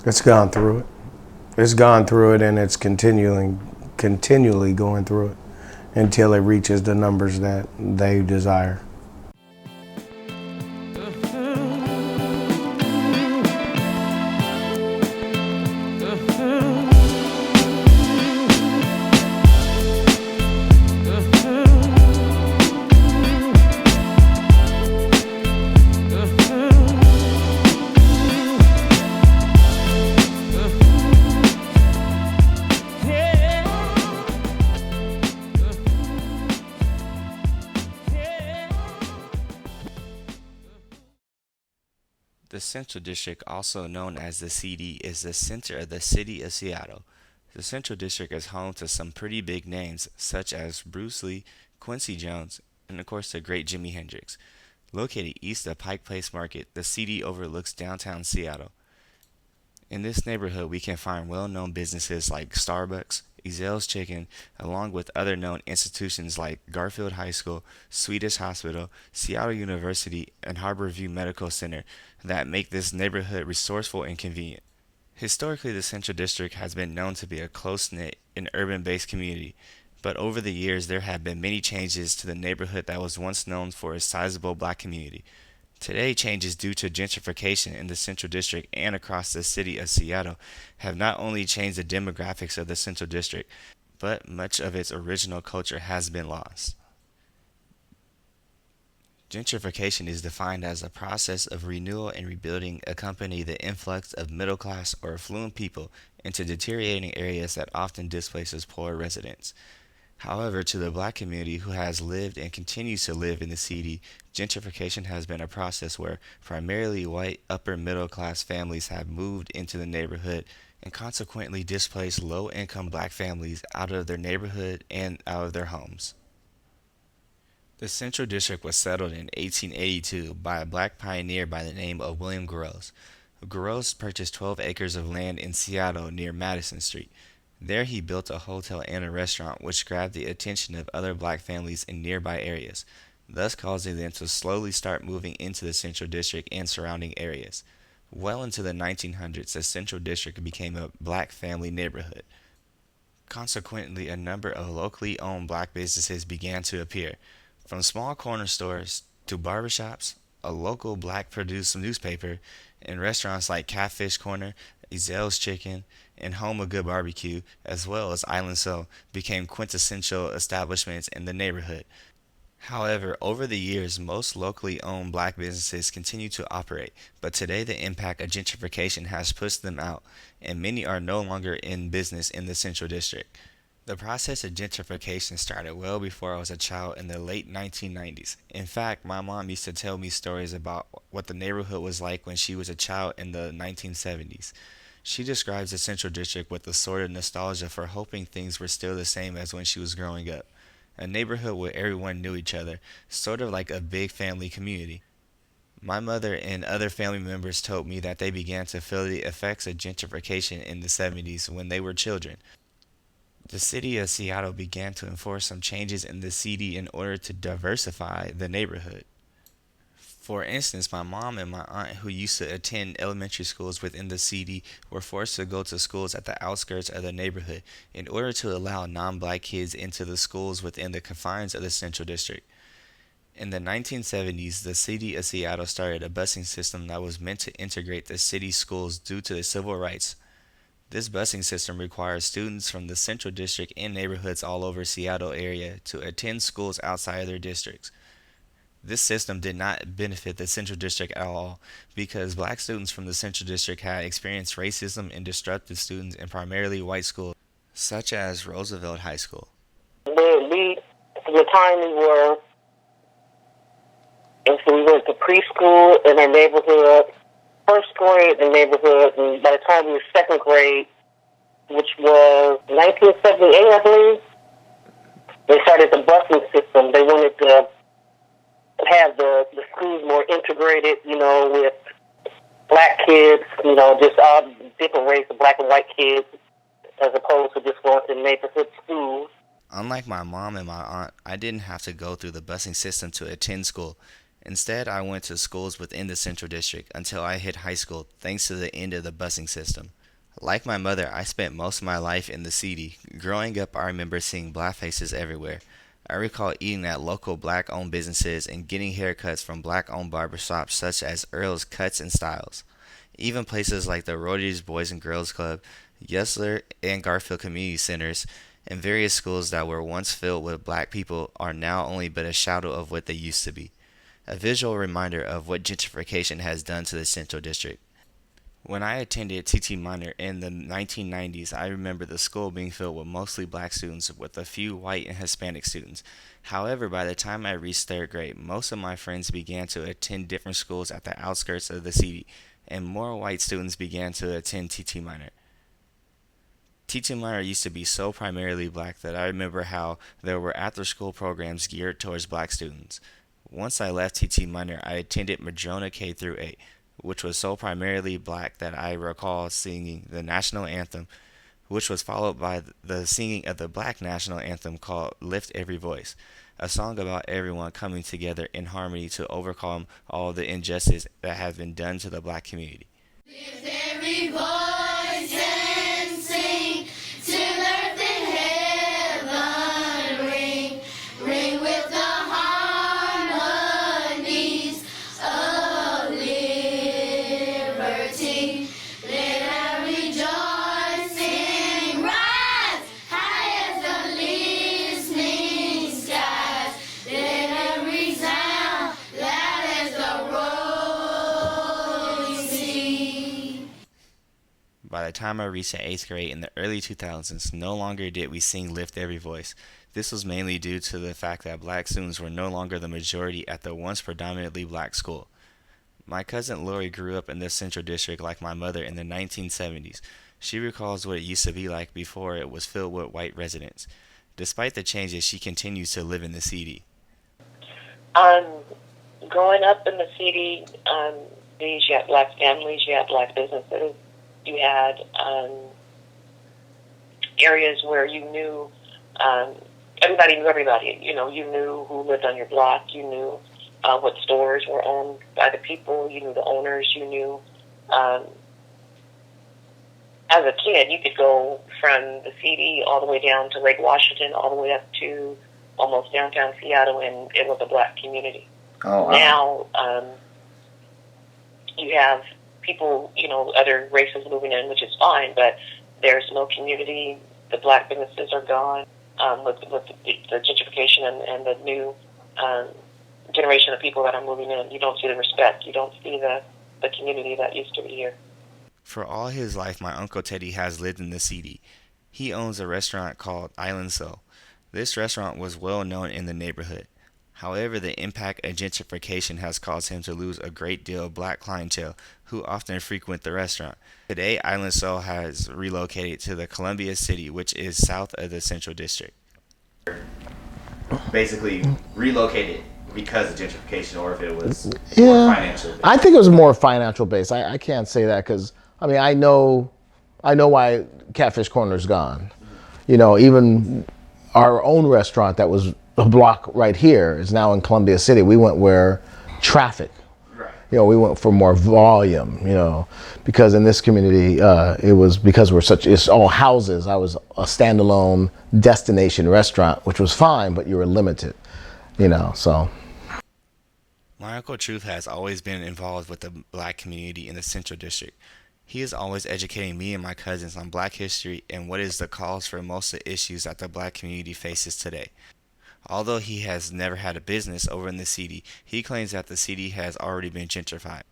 It's gone through it. It's gone through it, and it's continually going through it until it reaches the numbers that they desire. The Central District, also known as the CD, is the center of the city of Seattle. The Central District is home to some pretty big names, such as Bruce Lee, Quincy Jones, and of course the great Jimi Hendrix. Located east of Pike Place Market, the CD overlooks downtown Seattle. In this neighborhood, we can find well-known businesses like Starbucks, Ezel's Chicken, along with other known institutions like Garfield High School, Swedish Hospital, Seattle University, and Harborview Medical Center that make this neighborhood resourceful and convenient. Historically, the Central District has been known to be a close-knit and urban-based community, but over the years there have been many changes to the neighborhood that was once known for a sizable black community. Today, changes due to gentrification in the Central District and across the city of Seattle have not only changed the demographics of the Central District, but much of its original culture has been lost. Gentrification is defined as a process of renewal and rebuilding accompanying the influx of middle class or affluent people into deteriorating areas that often displaces poor residents. However, to the black community who has lived and continues to live in the city, gentrification has been a process where primarily white upper middle class families have moved into the neighborhood and consequently displaced low income black families out of their neighborhood and out of their homes. The Central District was settled in 1882 by a black pioneer by the name of William Groves. Groves purchased 12 acres of land in Seattle near Madison Street. There he built a hotel and a restaurant which grabbed the attention of other black families in nearby areas, thus causing them to slowly start moving into the Central District and surrounding areas. Well into the 1900s, the Central District became a black family neighborhood. Consequently, a number of locally owned black businesses began to appear, from small corner stores to barbershops, a local black produced newspaper, and restaurants like Catfish Corner, Ezel's Chicken, and Home of Good Barbecue, as well as Island Soul, became quintessential establishments in the neighborhood. However, over the years, most locally owned black businesses continue to operate, but today the impact of gentrification has pushed them out, and many are no longer in business in the Central District. The process of gentrification started well before I was a child in the late 1990s. In fact, my mom used to tell me stories about what the neighborhood was like when she was a child in the 1970s. She describes the Central District with a sort of nostalgia for hoping things were still the same as when she was growing up. A neighborhood where everyone knew each other, sort of like a big family community. My mother and other family members told me that they began to feel the effects of gentrification in the 70s when they were children. The city of Seattle began to enforce some changes in the CD in order to diversify the neighborhood. For instance, my mom and my aunt, who used to attend elementary schools within the CD, were forced to go to schools at the outskirts of the neighborhood in order to allow non-black kids into the schools within the confines of the Central District. In the 1970s, the city of Seattle started a busing system that was meant to integrate the city's schools due to the civil rights. This busing system requires students from the Central District and neighborhoods all over Seattle area to attend schools outside of their districts. This system did not benefit the Central District at all because black students from the Central District had experienced racism and disrupted students in primarily white schools, such as Roosevelt High School. The time we were, and so we went to preschool in our neighborhood, first grade in the neighborhood, and by the time we were second grade, which was 1978, I believe, they started the busing system. They wanted to have the schools more integrated, with black kids, just all different race of black and white kids, as opposed to just going to neighborhood schools. Unlike my mom and my aunt, I didn't have to go through the busing system to attend school. Instead, I went to schools within the Central District until I hit high school thanks to the end of the busing system. Like my mother, I spent most of my life in the city. Growing up, I remember seeing black faces everywhere. I recall eating at local black-owned businesses and getting haircuts from black-owned barbershops such as Earl's Cuts and Styles. Even places like the Rotary's Boys and Girls Club, Yesler and Garfield Community Centers, and various schools that were once filled with black people are now only but a shadow of what they used to be. A visual reminder of what gentrification has done to the Central District. When I attended TT Minor in the 1990s, I remember the school being filled with mostly black students with a few white and Hispanic students. However, by the time I reached third grade, most of my friends began to attend different schools at the outskirts of the city, and more white students began to attend TT Minor. TT Minor used to be so primarily black that I remember how there were after-school programs geared towards black students. Once I left TT Minor, I attended Madrona K through 8, which was so primarily black that I recall singing the national anthem, which was followed by the singing of the black national anthem called Lift Every Voice, a song about everyone coming together in harmony to overcome all the injustice that has been done to the black community. Lift every voice and sing till earth and heaven ring, ring with the harmonies of liberty. Let our rejoicing rise high as the listening skies. Let it resound loud as the rolling sea. By the time I reached the 8th grade in the early 2000s, no longer did we sing Lift Every Voice. This was mainly due to the fact that black students were no longer the majority at the once predominantly black school. My cousin Lori grew up in the Central District like my mother in the 1970s. She recalls what it used to be like before it was filled with white residents. Despite the changes, she continues to live in the city. Growing up in the city, you had black families, you had black businesses, you had areas where you knew everybody knew everybody. You know, you knew who lived on your block. You knew what stores were owned by the people. You knew the owners. You knew. As a kid, you could go from the city all the way down to Lake Washington, all the way up to almost downtown Seattle, and it was a black community. Oh, wow. Now, you have people, other races moving in, which is fine, but there's no community. The black businesses are gone with the gentrification and the new generation of people that are moving in. You don't see the respect. You don't see the community that used to be here. For all his life, my Uncle Teddy has lived in the city. He owns a restaurant called Island Soul. This restaurant was well known in the neighborhood. However, the impact of gentrification has caused him to lose a great deal of black clientele who often frequent the restaurant. Today, Island Soul has relocated to the Columbia City, which is south of the Central District. Basically relocated because of gentrification, or if it was more financial. I think it was more financial based. I can't say that because I know why Catfish Corner's gone. Even our own restaurant that was a block right here is now in Columbia City. We went where traffic. Right. We went for more volume. Because in this community, it was because it's all houses. I was a standalone destination restaurant, which was fine, but you were limited. So. My Uncle Truth has always been involved with the black community in the Central District. He is always educating me and my cousins on black history and what is the cause for most of the issues that the black community faces today. Although he has never had a business over in the city, he claims that the city has already been gentrified.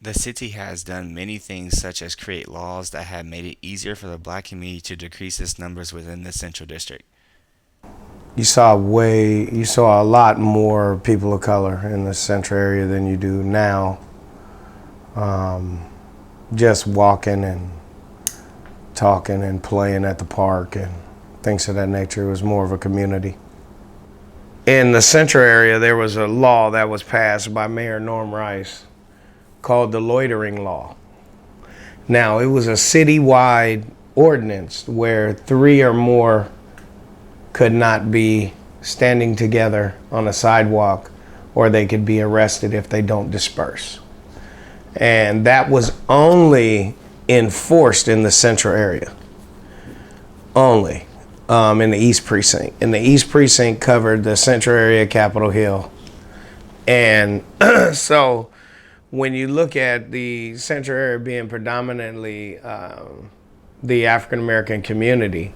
The city has done many things such as create laws that have made it easier for the black community to decrease its numbers within the Central District. You saw a lot more people of color in the central area than you do now. Just walking and talking and playing at the park and things of that nature. It was more of a community. In the central area, there was a law that was passed by Mayor Norm Rice called the loitering law. Now, it was a citywide ordinance where 3 or more could not be standing together on a sidewalk or they could be arrested if they don't disperse. And that was only enforced in the central area, only in the East Precinct. And the East Precinct covered the central area, Capitol Hill. And so when you look at the central area being predominantly the African American community,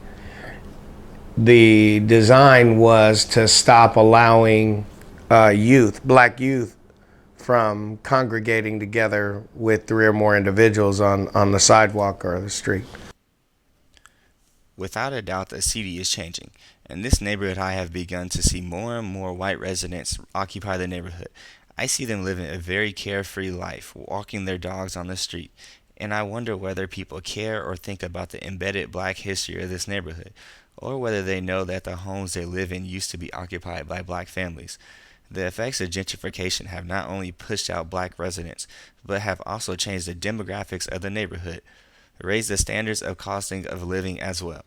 the design was to stop allowing black youth, from congregating together with 3 or more individuals on the sidewalk or the street. Without a doubt, the city is changing. In this neighborhood, I have begun to see more and more white residents occupy the neighborhood. I see them living a very carefree life, walking their dogs on the street, and I wonder whether people care or think about the embedded black history of this neighborhood, or whether they know that the homes they live in used to be occupied by black families. The effects of gentrification have not only pushed out black residents, but have also changed the demographics of the neighborhood, raised the standards of costing of living as well.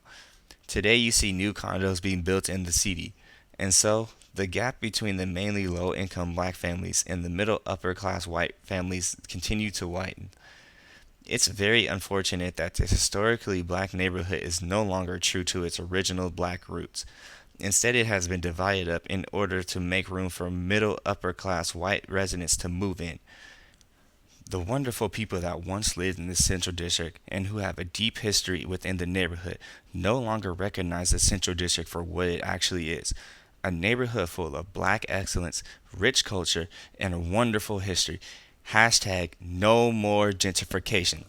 Today you see new condos being built in the city, and so the gap between the mainly low-income black families and the middle upper class white families continue to widen. It's very unfortunate that the historically black neighborhood is no longer true to its original black roots. Instead, it has been divided up in order to make room for middle upper class white residents to move in. The wonderful people that once lived in the Central District and who have a deep history within the neighborhood no longer recognize the Central District for what it actually is: a neighborhood full of black excellence, rich culture, and a wonderful history. Hashtag no more gentrification.